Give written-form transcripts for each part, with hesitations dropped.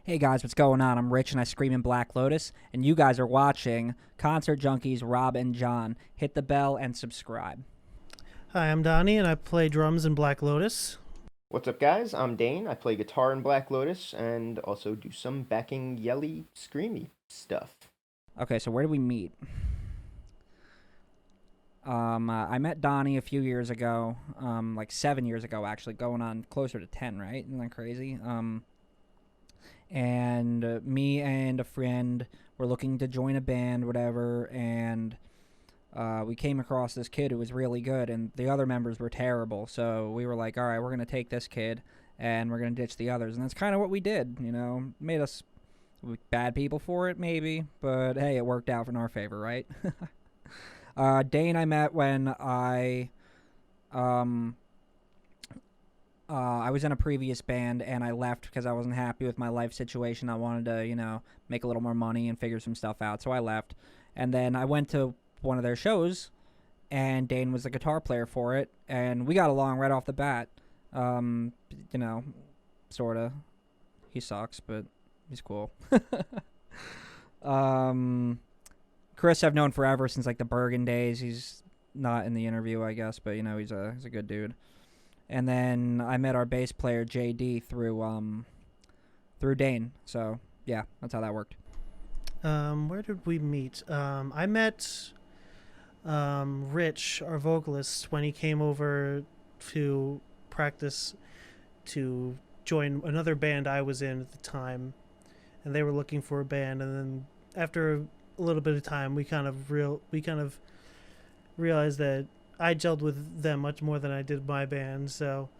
Hey guys, what's going on? I'm Rich and I scream in Black Lotus, and you guys are watching Concert Junkies Rob and John. Hit the bell and subscribe. Hi, I'm Donnie, and I play drums in Black Lotus. What's up, guys? I'm Dane. I play guitar in Black Lotus and also do some backing yelly, screamy stuff. Okay, so where did we meet? I met Donnie a few years ago, like 7 years ago, actually, going on closer to 10, right? Isn't that crazy? And me and a friend were looking to join a band, whatever, and we came across this kid who was really good, and the other members were terrible. So we were like, all right, we're going to take this kid, and we're going to ditch the others. And that's kind of what we did, you know. Made us bad people for it, maybe, but hey, it worked out in our favor, right? Dane I met when um, I was in a previous band and I left because I wasn't happy with my life situation. I wanted to, make a little more money and figure some stuff out. So I left. And then I went to one of their shows and Dane was the guitar player for it. And we got along right off the bat. Um, you know, sort of. He sucks, but he's cool. um, Chris I've known forever since like the Bergen days. He's not in the interview, I guess, but he's a good dude. And then I met our bass player JD through Dane. So yeah, that's how that worked. Where did we meet? I met Rich, our vocalist, when he came over to practice to join another band I was in at the time, and they were looking for a band. And then after a little bit of time, we kind of realized that I gelled with them much more than I did my band, so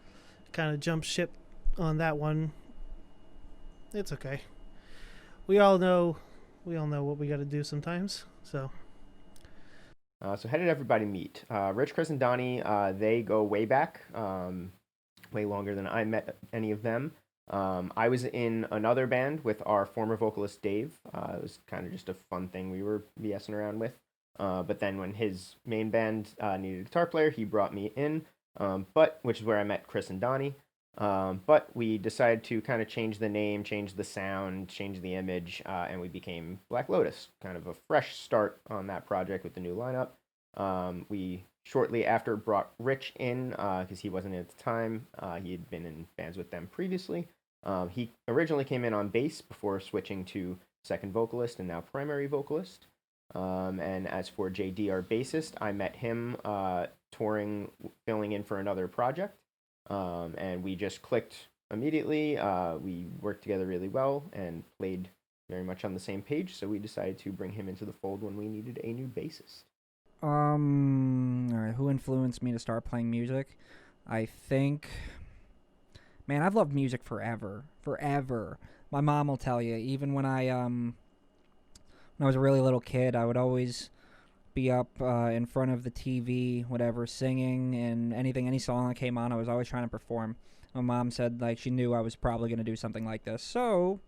kind of jumped ship on that one. It's okay. We all know what we got to do sometimes. So So how did everybody meet? Rich, Chris, and Donnie, they go way back, way longer than I met any of them. I was in another band with our former vocalist Dave. It was kind of just a fun thing we were BSing around with. But then when his main band needed a guitar player, he brought me in, which is where I met Chris and Donnie. But we decided to kind of change the name, change the sound, change the image, and we became Black Lotus. Kind of a fresh start on that project with the new lineup. We shortly after brought Rich in because he wasn't in at the time. He had been in bands with them previously. He originally came in on bass before switching to second vocalist and now primary vocalist. And as for JD, our bassist, I met him touring, filling in for another project. And we just clicked immediately. We worked together really well and played very much on the same page. So we decided to bring him into the fold when we needed a new bassist. All right, who influenced me to start playing music? I think, man, I've loved music forever. My mom will tell you, even when I was a really little kid, I would always be up in front of the TV, whatever, singing and any song that came on, I was always trying to perform. My mom said like she knew I was probably going to do something like this, so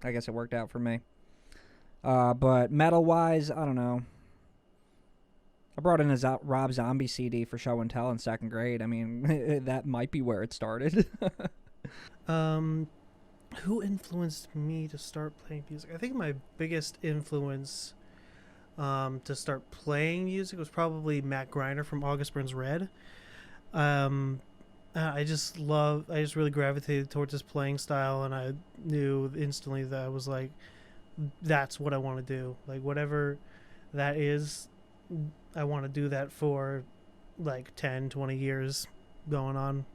I guess it worked out for me. But metal-wise, I don't know. I brought in a Rob Zombie CD for show and tell in second grade. I mean, that might be where it started. um, who influenced me to start playing music? I think my biggest influence to start playing music was probably Matt Greiner from August Burns Red. I just really gravitated towards his playing style, and I knew instantly that I was like, that's what I want to do. Like, whatever that is, I want to do that for like 10, 20 years going on.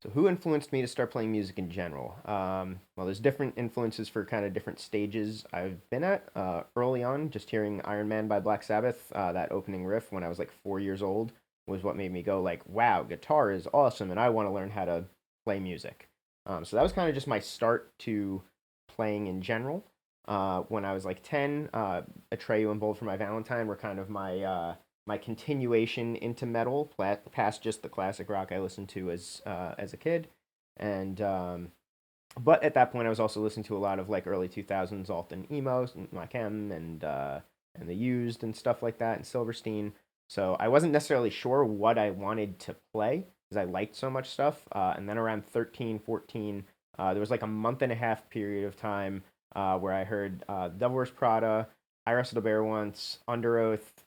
So who influenced me to start playing music in general? Well, there's different influences for kind of different stages I've been at. Early on, just hearing Iron Man by Black Sabbath, that opening riff when I was like 4 years old was what made me go like, wow, guitar is awesome and I want to learn how to play music. So that was kind of just my start to playing in general. When I was like 10, Atreyu and Bold for My Valentine were kind of my continuation into metal, past just the classic rock I listened to as a kid, and but at that point I was also listening to a lot of like early 2000s alt and emos, and Chem and the Used and stuff like that, and Silverstein. So I wasn't necessarily sure what I wanted to play because I liked so much stuff. And then around 13, 14, There was like a month and a half period of time where I heard Devil Wears Prada, I Wrestled a Bear Once, Under Oath,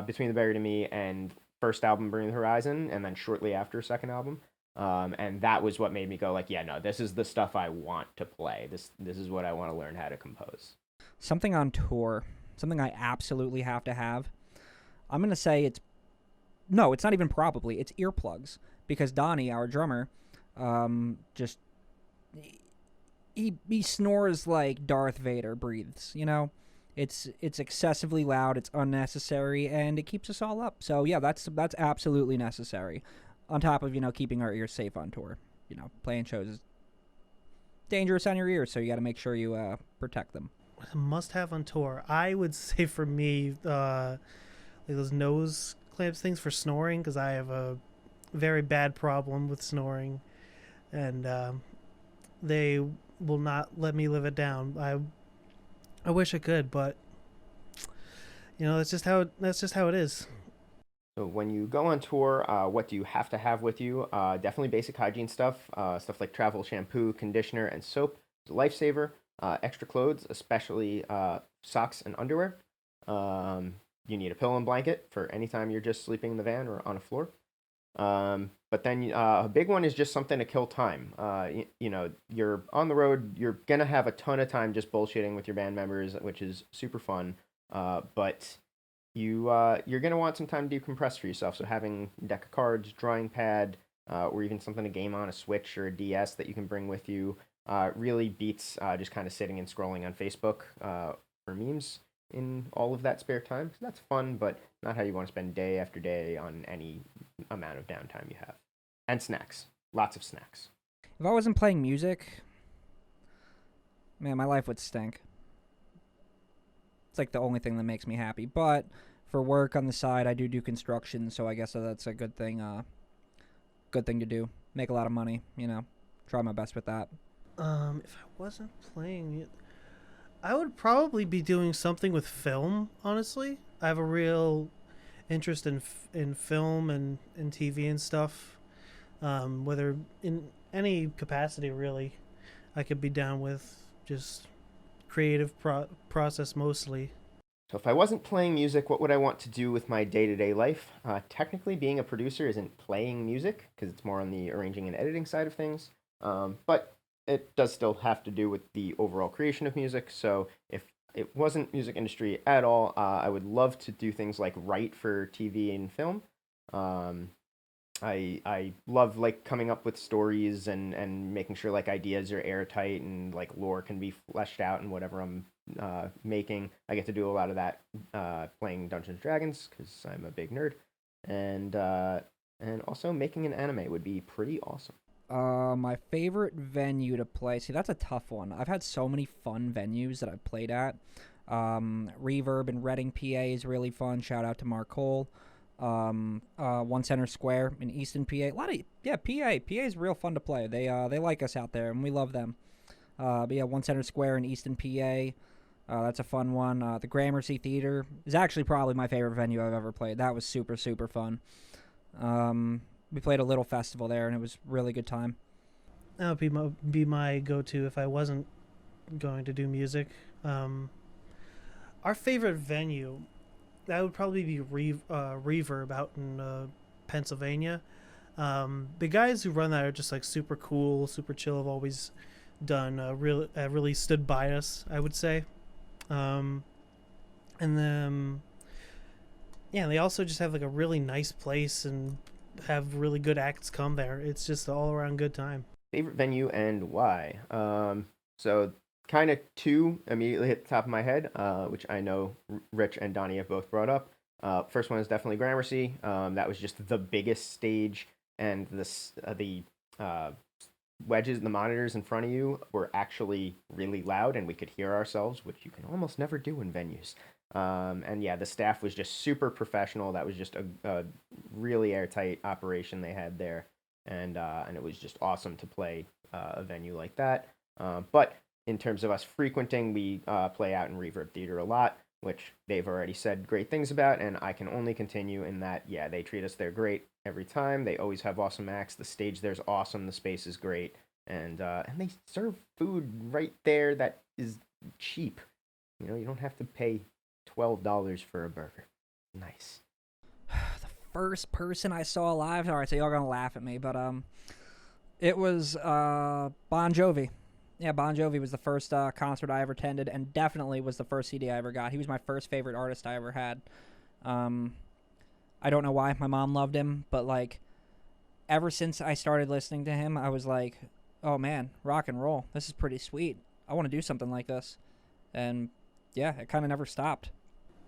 Between the Buried and Me, and first album Bring the Horizon, and then shortly after second album. And that was what made me go like, yeah, no, this is the stuff I want to play. This is what I want to learn how to compose. Something on tour, something I absolutely have to have. I'm gonna say it's no, it's not even probably. It's earplugs because Donnie, our drummer, just he snores like Darth Vader breathes. You know, it's excessively loud, it's unnecessary, and it keeps us all up. So yeah, that's absolutely necessary. On top of keeping our ears safe on tour. Playing shows is dangerous on your ears, so you got to make sure you protect them. Must have on tour. I would say for me, like those nose clamps things for snoring, because I have a very bad problem with snoring, and they will not let me live it down. I wish I could, but that's just how it is. So when you go on tour, what do you have to have with you? Definitely basic hygiene stuff, stuff like travel shampoo, conditioner, and soap. It's a lifesaver. Extra clothes, especially socks and underwear. You need a pillow and blanket for any time you're just sleeping in the van or on a floor. But then a big one is just something to kill time. You're on the road. You're gonna have a ton of time just bullshitting with your band members, which is super fun. But you're gonna want some time to decompress for yourself. So having a deck of cards, drawing pad, or even something to game on a Switch or a DS that you can bring with you really beats just kind of sitting and scrolling on Facebook for memes in all of that spare time. So that's fun, but not how you want to spend day after day on any amount of downtime you have. And snacks, lots of snacks. If I wasn't playing music, man, my life would stink. It's like the only thing that makes me happy. But for work on the side, I do construction, so I guess that's a good thing. Good thing to do. Make a lot of money. Try my best with that. If I wasn't playing it, I would probably be doing something with film. Honestly, I have a real interest in film and in TV and stuff. Whether in any capacity, really, I could be down with just creative process mostly. So if I wasn't playing music, what would I want to do with my day-to-day life? Technically, being a producer isn't playing music because it's more on the arranging and editing side of things. But it does still have to do with the overall creation of music. So if it wasn't music industry at all, I would love to do things like write for TV and film. I love like coming up with stories and making sure like ideas are airtight and like lore can be fleshed out and whatever I'm making. I get to do a lot of that playing Dungeons and Dragons because I'm a big nerd, and also making an anime would be pretty awesome. My favorite venue to play. See, that's a tough one. I've had so many fun venues that I've played at. Reverb in Reading, PA is really fun. Shout out to Mark Cole. One Center Square in Easton, PA. PA is real fun to play. They like us out there, and we love them. But yeah, One Center Square in Easton, PA. That's a fun one. The Gramercy Theater is actually probably my favorite venue I've ever played. That was super, super fun. We played a little festival there, and it was really good time. That would be my go-to if I wasn't going to do music. Our favorite venue, that would probably be Reverb out in Pennsylvania. The guys who run that are just like super cool, super chill. Have always done really stood by us, I would say. And then they also just have like a really nice place and have really good acts come there. It's just an all around good time. Favorite venue and why? So kind of two immediately hit the top of my head, which I know Rich and Donnie have both brought up. First one is definitely Gramercy. That was just the biggest stage, and the wedges, the monitors in front of you were actually really loud, and we could hear ourselves, which you can almost never do in venues. And yeah, the staff was just super professional. That was just a really airtight operation they had there, and it was just awesome to play a venue like that. But in terms of us frequenting, we play out in Reverb Theater a lot, which they've already said great things about, and I can only continue in that, yeah, they treat us there great every time. They always have awesome acts. The stage there's awesome. The space is great. and they serve food right there that is cheap. You know, you don't have to pay $12 for a burger. Nice. The first person I saw live. All right, so y'all gonna laugh at me, but it was Bon Jovi. Yeah, Bon Jovi was the first concert I ever attended, and definitely was the first CD I ever got. He was my first favorite artist I ever had. I don't know why my mom loved him, but like ever since I started listening to him, I was like, oh man, rock and roll. This is pretty sweet. I want to do something like this. And yeah, it kind of never stopped.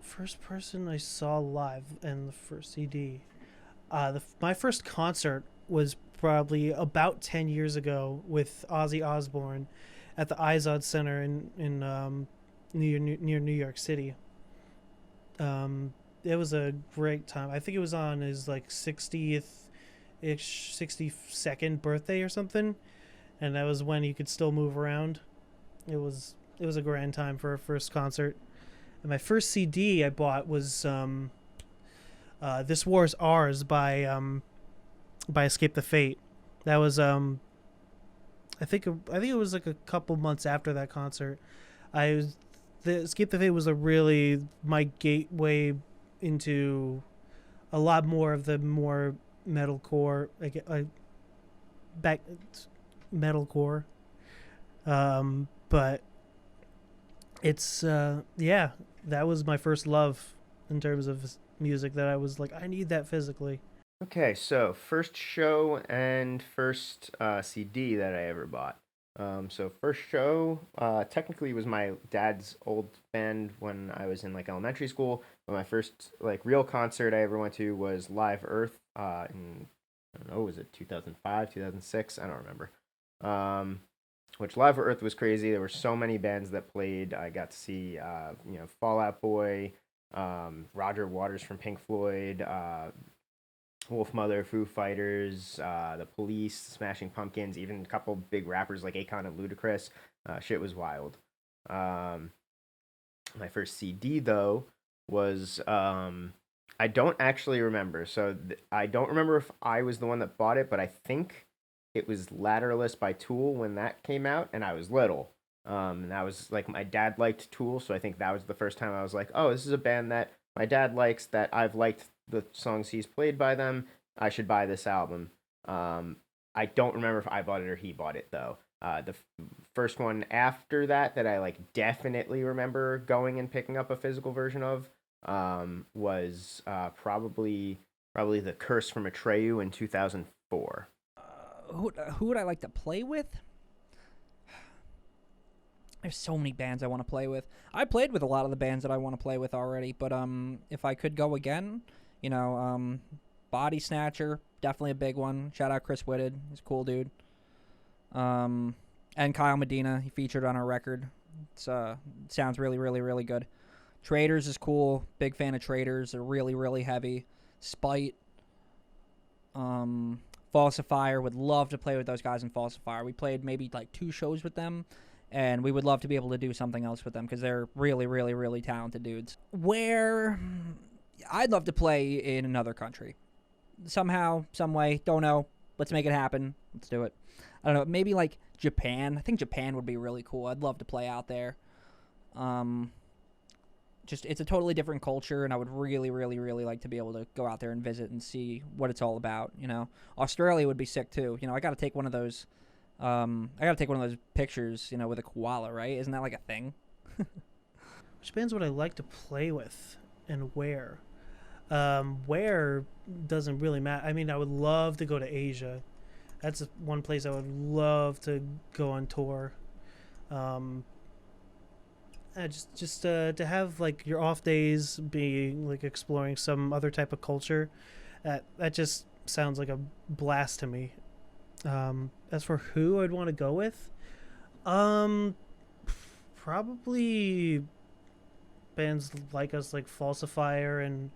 First person I saw live and the first CD. My first concert was probably about 10 years ago with Ozzy Osbourne at the Izod Center in near New York City. It was a great time. I think it was on his like 62nd birthday or something, and that was when he could still move around. It was a grand time for a first concert. And my first CD I bought was "This War's Ours" by Escape the Fate. That was I think it was like a couple months after that concert. The Escape the Fate was my gateway into a lot more of the more metalcore, back metalcore. But it's that was my first love in terms of music that I was like, I need that physically. Okay, so first show and first CD that I ever bought. So first show technically was my dad's old band when I was in like elementary school. But my first like real concert I ever went to was Live Earth in, I don't know, was it 2005, 2006? I don't remember. Which Live Earth was crazy. There were so many bands that played. I got to see Fall Out Boy, Roger Waters from Pink Floyd, Wolfmother, Foo Fighters, The Police, Smashing Pumpkins, even a couple big rappers like Akon and Ludacris. Shit was wild. My first CD, though, was... I don't actually remember. So I don't remember if I was the one that bought it, but I think it was Ladderless by Tool when that came out, and I was little. And that was, like, my dad liked Tool, so I think that was the first time I was like, oh, this is a band that my dad likes, that I've liked the songs he's played by them. I should buy this album. I don't remember if I bought it or he bought it though. The first one after that I like definitely remember going and picking up a physical version of was probably The Curse from Atreyu in 2004. Who would I like to play with? There's so many bands I want to play with. I played with a lot of the bands that I want to play with already, but if I could go again, Body Snatcher, definitely a big one. Shout out Chris Whitted, he's a cool dude. And Kyle Medina, he featured on our record. It's sounds really, really, really good. Traders is cool. Big fan of Traders. They're really, really heavy. Spite. Falsifier, would love to play with those guys in Falsifier. We played maybe like 2 shows with them, and we would love to be able to do something else with them because they're really, really, really talented dudes. Where I'd love to play in another country. Somehow, some way, don't know. Let's make it happen. Let's do it. I don't know, maybe like Japan. I think Japan would be really cool. I'd love to play out there. Just it's a totally different culture, and I would really, really, really like to be able to go out there and visit and see what it's all about. Australia would be sick too. I got to take one of those. Pictures, with a koala, right? Isn't that like a thing? Which bands would I like to play with, and where? Where doesn't really matter. I mean, I would love to go to Asia. That's one place I would love to go on tour. Just to have like your off days be like exploring some other type of culture, that just sounds like a blast to me. As for who I'd want to go with, probably bands like us, like Falsifier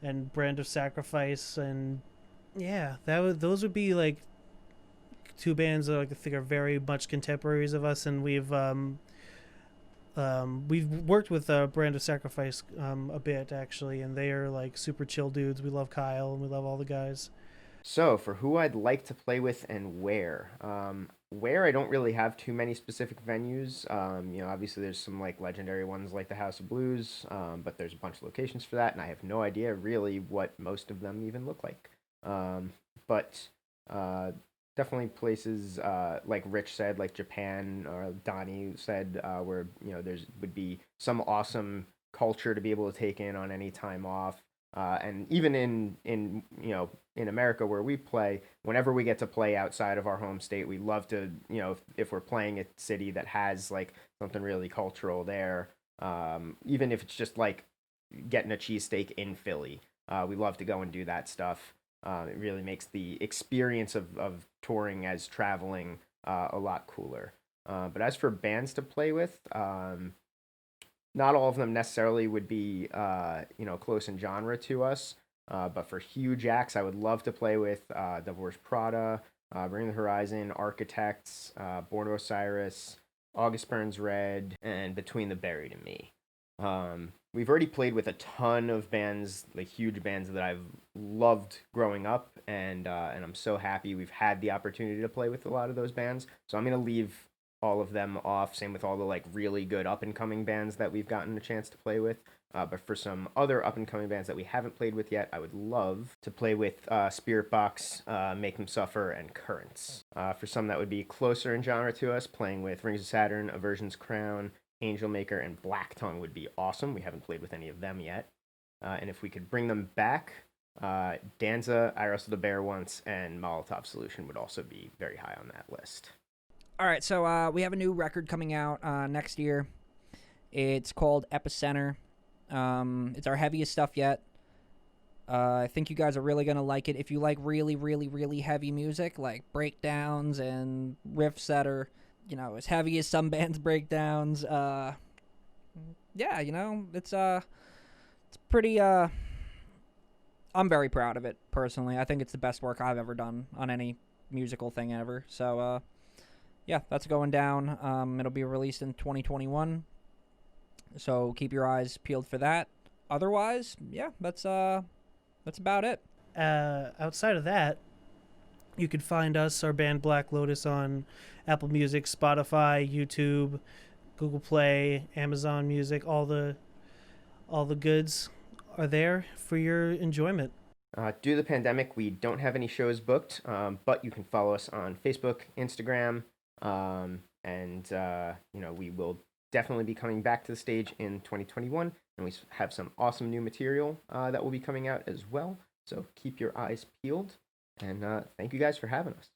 and Brand of Sacrifice, and yeah, those would be like 2 bands that I think are very much contemporaries of us, and we've worked with Brand of Sacrifice a bit actually, and they are like super chill dudes. We love Kyle and we love all the guys. So for who I'd like to play with and where, where, I don't really have too many specific venues. Obviously there's some like legendary ones like the House of Blues, but there's a bunch of locations for that, and I have no idea really what most of them even look like. But definitely places like Rich said, like Japan, or Donnie said, where there's would be some awesome culture to be able to take in on any time off. And even in America where we play, whenever we get to play outside of our home state, we love to, if we're playing a city that has like something really cultural there, even if it's just like getting a cheesesteak in Philly, we love to go and do that stuff. It really makes the experience of touring as traveling a lot cooler. But as for bands to play with, not all of them necessarily would be close in genre to us. But for huge acts, I would love to play with Devil Wears Prada, Bring the Horizon, Architects, Born of Osiris, August Burns Red, and Between the Buried and Me. We've already played with a ton of bands, like huge bands that I've loved growing up, and I'm so happy we've had the opportunity to play with a lot of those bands. So I'm gonna leave all of them off. Same with all the like really good up and coming bands that we've gotten a chance to play with. But for some other up and coming bands that we haven't played with yet, I would love to play with Spirit Box, Make Them Suffer, and Currents. For some that would be closer in genre to us, playing with Rings of Saturn, Aversion's Crown, Angel Maker, and Black Tongue would be awesome. We haven't played with any of them yet. And if we could bring them back, Danza, I Wrestled a Bear Once, and Molotov Solution would also be very high on that list. All right, so we have a new record coming out next year. It's called Epicenter. It's our heaviest stuff yet. I think you guys are really going to like it. If you like really, really, really heavy music, like breakdowns and riffs that are, as heavy as some bands' breakdowns, it's pretty, I'm very proud of it, personally. I think it's the best work I've ever done on any musical thing ever. So, yeah, that's going down. It'll be released in 2021. So keep your eyes peeled for that. Otherwise, yeah, that's about it. Outside of that, you could find us, our band Black Lotus, on Apple Music, Spotify, YouTube, Google Play, Amazon Music. All the goods are there for your enjoyment. Due to the pandemic, we don't have any shows booked, but you can follow us on Facebook, Instagram, and we will definitely be coming back to the stage in 2021, and we have some awesome new material that will be coming out as well. So keep your eyes peeled, and thank you guys for having us.